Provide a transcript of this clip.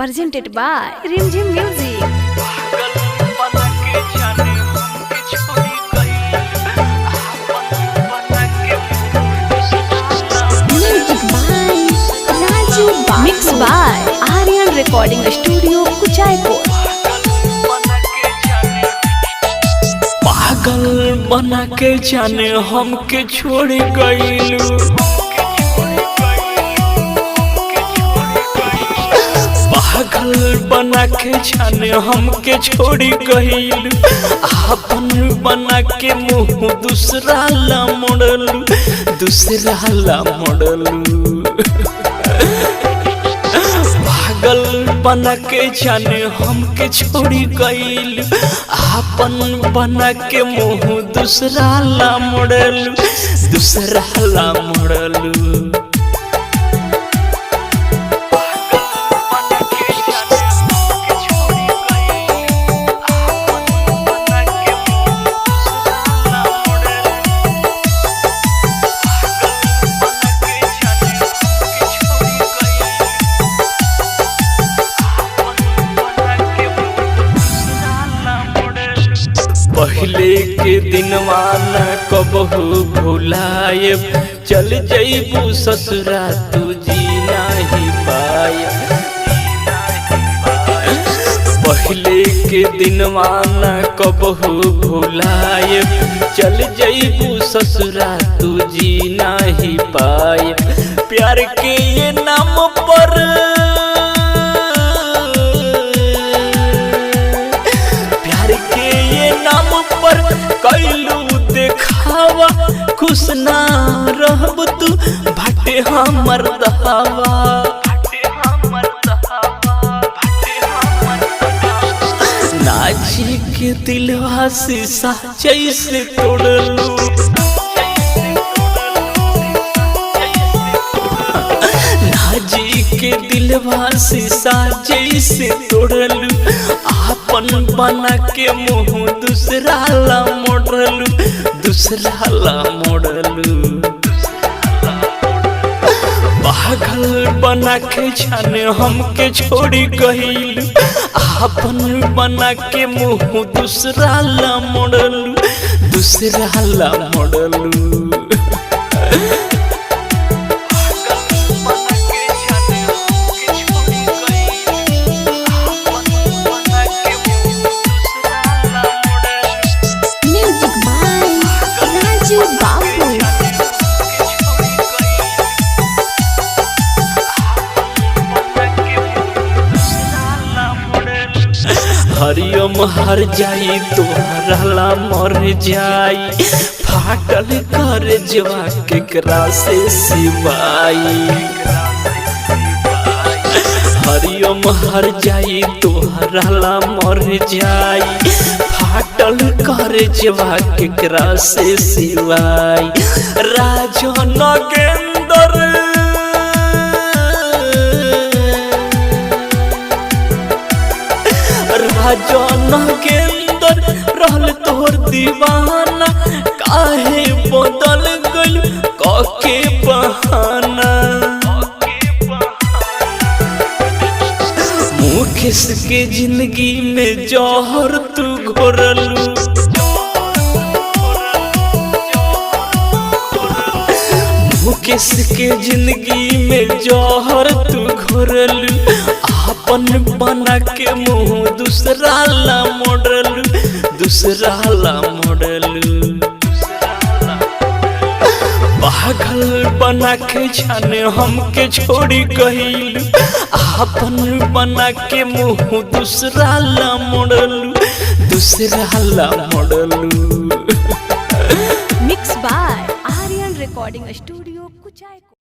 presented by Rimjim Music. Mixed by Aryan Recording Studio, Kuchaipur. पागल बना के जाने हमके छोड़ गइलू। पागल बना के जाने हमके छोड़ गइलू। अपन बना के मुँह दूसरा ला मोड़लू, दूसरा ला मोड़लू। पागल बना के जाने हमके छोड़ी गइल। आपन बना के मुँह दूसरा ला मोड़लू, दूसरा ला मोड़लू। पहले के दिनवा न कबहू भुलायब, चल जइबू ससुरा तू जी नहीं पायब। पहले के दिनवा न कबहू भुलायब, चल जइबू ससुरा तू जी नहीं पायब। प्यार के ये नाम पर कैलू देखावा, खुश ना रहब तू भाटे हमर दहावा। नाची के दिलवा शीशा जैसे तोड़लू। नाची के दिलवा शीशा जैसे तोड़लू। आपन बना के मुँह दूसरा ला मोड़लू, दूसरा ला मोड़लू। पागल बना के जाने हमके छोड़ी गइलू। आपन बना के मुँह दूसरा ला मोड़लू, दूसरा ला मोड़लू। हरियम हर जाई तोहरा ला मर जाई। फाटल कर जवा केकरा से सिवाई। हरियम हर जाई तोहरा ला मर जाई। फाटल कर जवा केकरा से सिवाई। राजन गेंदर राजन के अंदर रहल तोहर दीवाना। काहे बदल गइल कके बहाना। मुकेश के जिंदगी में जहर तू घोरलू। मुकेश के जिंदगी में जहर तू घोरलू। आपन बना के मुँह दूसरा ला मोड़लू, दूसरा ला मोड़लू। पागल बना के जाने हमके छोड़ी गइलू। आपन बना के मुँह दूसरा ला मोड़लू, दूसरा ला मोड़लू। Mixed by Aryan Recording Studio, Kuchaipur.